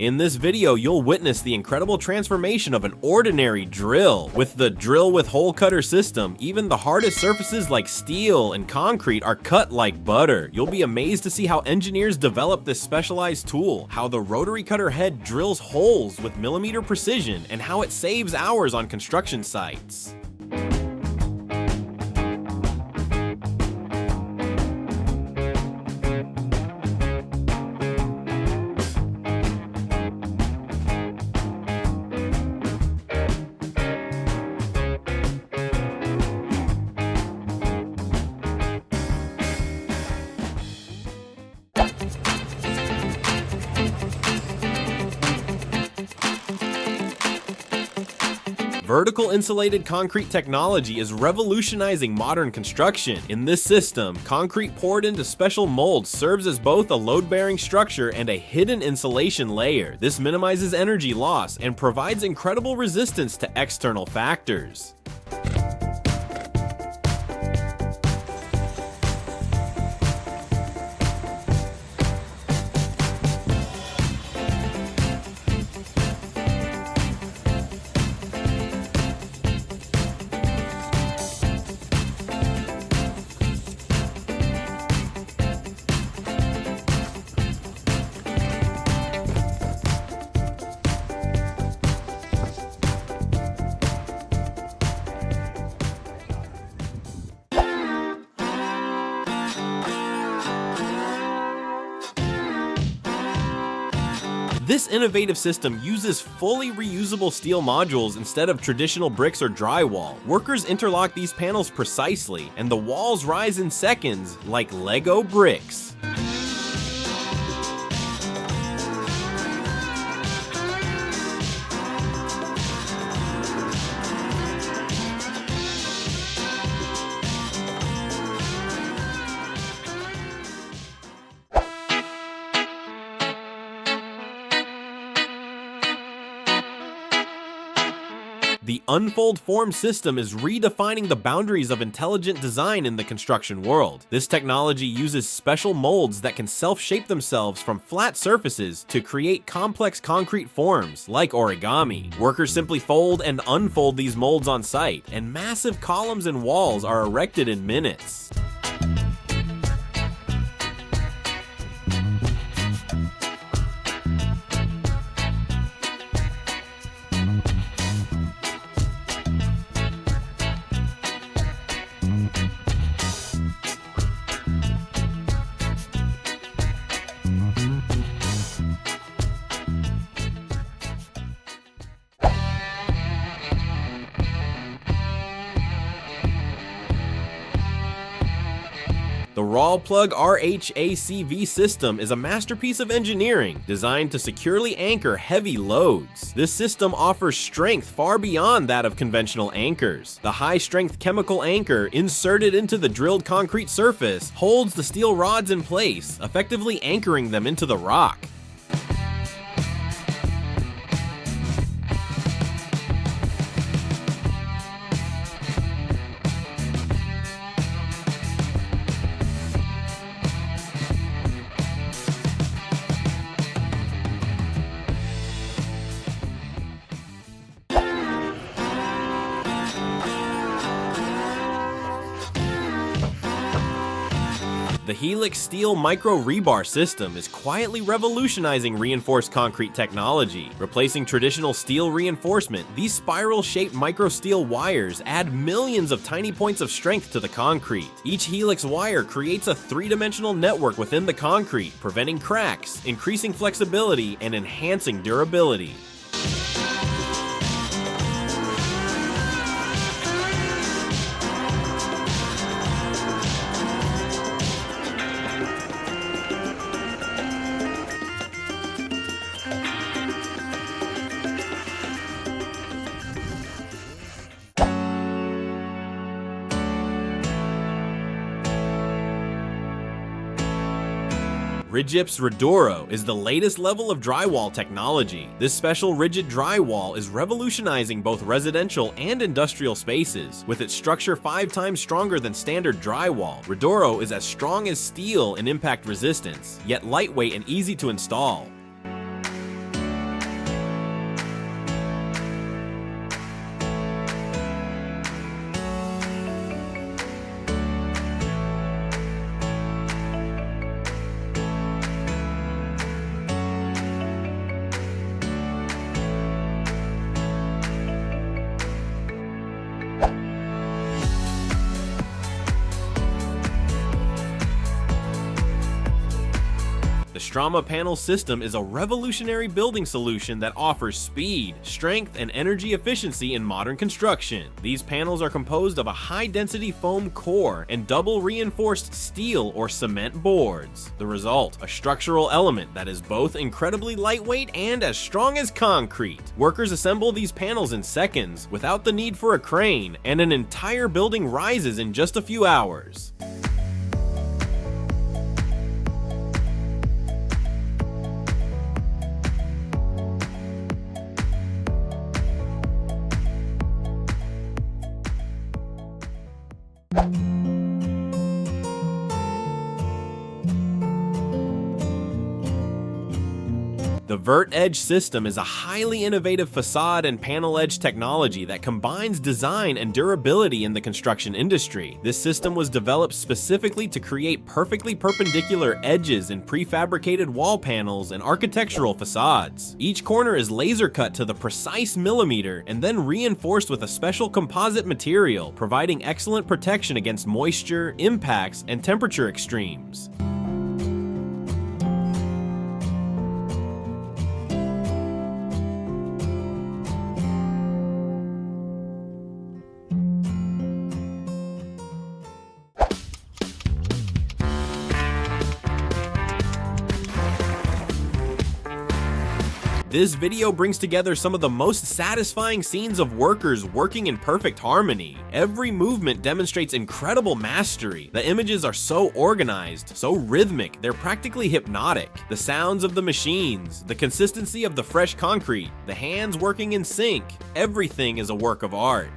In this video, you'll witness the incredible transformation of an ordinary drill. With the drill with hole cutter system, even the hardest surfaces like steel and concrete are cut like butter. You'll be amazed to see how engineers develop this specialized tool, how the rotary cutter head drills holes with millimeter precision, and how it saves hours on construction sites. Vertical insulated concrete technology is revolutionizing modern construction. In this system, concrete poured into special molds serves as both a load-bearing structure and a hidden insulation layer. This minimizes energy loss and provides incredible resistance to external factors. This innovative system uses fully reusable steel modules instead of traditional bricks or drywall. Workers interlock these panels precisely, and the walls rise in seconds like Lego bricks. The unfold form system is redefining the boundaries of intelligent design in the construction world. This technology uses special molds that can self-shape themselves from flat surfaces to create complex concrete forms, like origami. Workers simply fold and unfold these molds on site, and massive columns and walls are erected in minutes. The Rawlplug RHACV system is a masterpiece of engineering designed to securely anchor heavy loads. This system offers strength far beyond that of conventional anchors. The high-strength chemical anchor inserted into the drilled concrete surface holds the steel rods in place, effectively anchoring them into the rock. The Helix steel micro rebar system is quietly revolutionizing reinforced concrete technology. Replacing traditional steel reinforcement, these spiral-shaped micro steel wires add millions of tiny points of strength to the concrete. Each Helix wire creates a three-dimensional network within the concrete, preventing cracks, increasing flexibility, and enhancing durability. Rigip's Reduro is the latest level of drywall technology. This special rigid drywall is revolutionizing both residential and industrial spaces. With its structure 5 times stronger than standard drywall, Reduro is as strong as steel in impact resistance, yet lightweight and easy to install. The Strama panel system is a revolutionary building solution that offers speed, strength, and energy efficiency in modern construction. These panels are composed of a high-density foam core and double reinforced steel or cement boards. The result, a structural element that is both incredibly lightweight and as strong as concrete. Workers assemble these panels in seconds without the need for a crane, and an entire building rises in just a few hours. The VertEdge system is a highly innovative facade and panel edge technology that combines design and durability in the construction industry. This system was developed specifically to create perfectly perpendicular edges in prefabricated wall panels and architectural facades. Each corner is laser cut to the precise millimeter and then reinforced with a special composite material, providing excellent protection against moisture, impacts, and temperature extremes. This video brings together some of the most satisfying scenes of workers working in perfect harmony. Every movement demonstrates incredible mastery. The images are so organized, so rhythmic, they're practically hypnotic. The sounds of the machines, the consistency of the fresh concrete, the hands working in sync, everything is a work of art.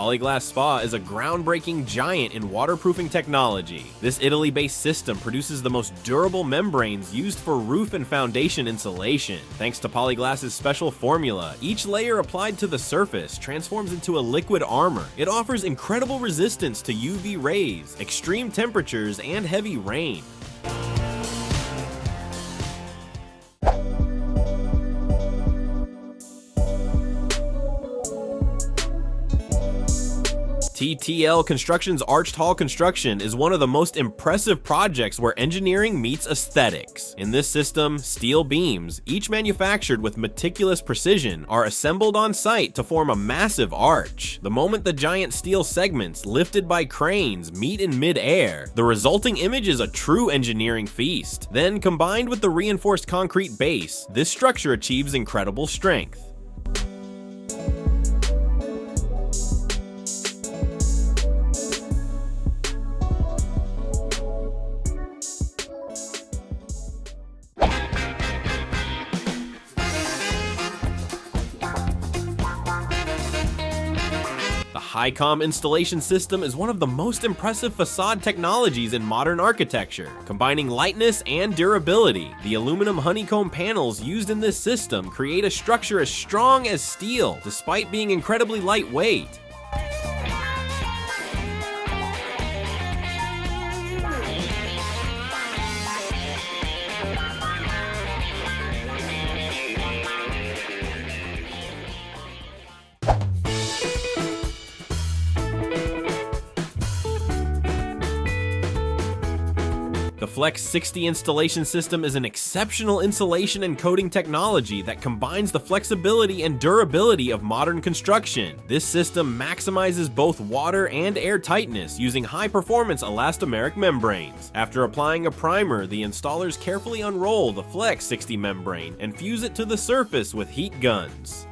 Polyglass Spa is a groundbreaking giant in waterproofing technology. This Italy-based system produces the most durable membranes used for roof and foundation insulation. Thanks to Polyglass's special formula, each layer applied to the surface transforms into a liquid armor. It offers incredible resistance to UV rays, extreme temperatures, and heavy rain. TTL Construction's Arched Hall construction is one of the most impressive projects where engineering meets aesthetics. In this system, steel beams, each manufactured with meticulous precision, are assembled on site to form a massive arch. The moment the giant steel segments, lifted by cranes, meet in mid-air, the resulting image is a true engineering feast. Then, combined with the reinforced concrete base, this structure achieves incredible strength. Honeycomb installation system is one of the most impressive facade technologies in modern architecture, combining lightness and durability. The aluminum honeycomb panels used in this system create a structure as strong as steel, despite being incredibly lightweight. The The Flex 60 installation system is an exceptional insulation and coating technology that combines the flexibility and durability of modern construction. This system maximizes both water and air tightness using high-performance elastomeric membranes. After applying a primer, the installers carefully unroll the Flex 60 membrane and fuse it to the surface with heat guns.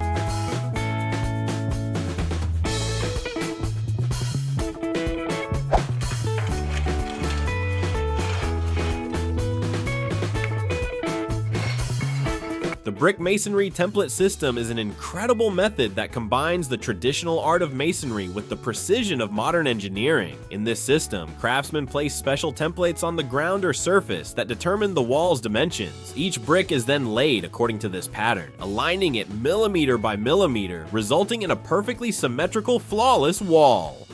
The brick masonry template system is an incredible method that combines the traditional art of masonry with the precision of modern engineering. In this system, craftsmen place special templates on the ground or surface that determine the wall's dimensions. Each brick is then laid according to this pattern, aligning it millimeter by millimeter, resulting in a perfectly symmetrical, flawless wall.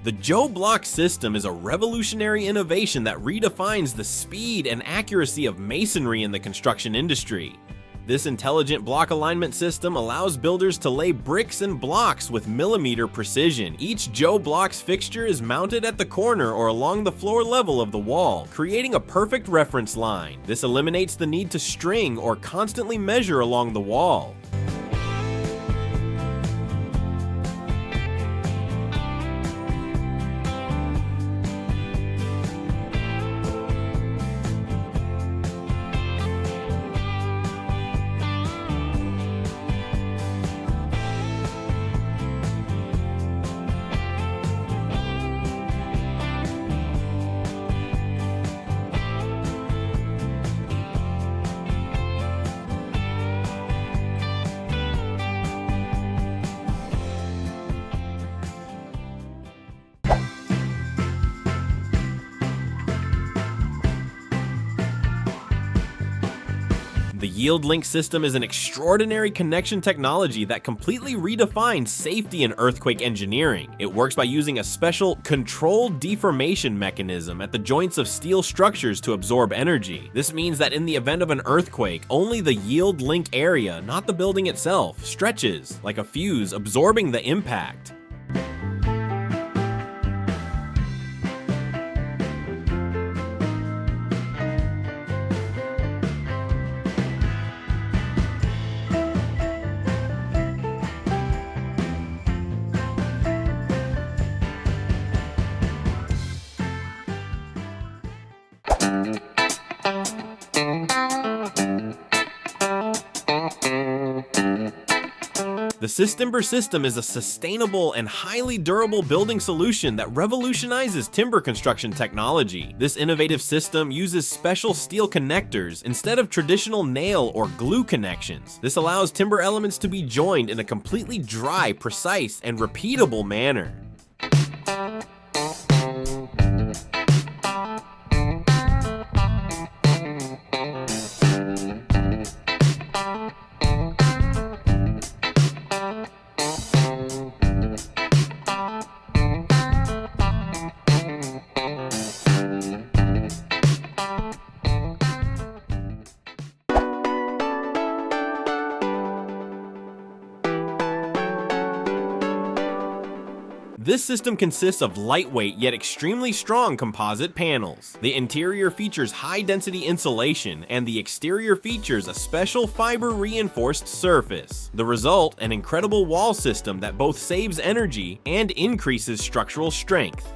The Joe Block system is a revolutionary innovation that redefines the speed and accuracy of masonry in the construction industry. This intelligent block alignment system allows builders to lay bricks and blocks with millimeter precision. Each Joe Blocks fixture is mounted at the corner or along the floor level of the wall, creating a perfect reference line. This eliminates the need to string or constantly measure along the wall. The Yield Link system is an extraordinary connection technology that completely redefines safety and earthquake engineering. It works by using a special controlled deformation mechanism at the joints of steel structures to absorb energy. This means that in the event of an earthquake, only the Yield Link area, not the building itself, stretches like a fuse, absorbing the impact. The Systember system is a sustainable and highly durable building solution that revolutionizes timber construction technology. This innovative system uses special steel connectors instead of traditional nail or glue connections. This allows timber elements to be joined in a completely dry, precise, and repeatable manner. This system consists of lightweight yet extremely strong composite panels. The interior features high-density insulation, and the exterior features a special fiber-reinforced surface. The result, an incredible wall system that both saves energy and increases structural strength.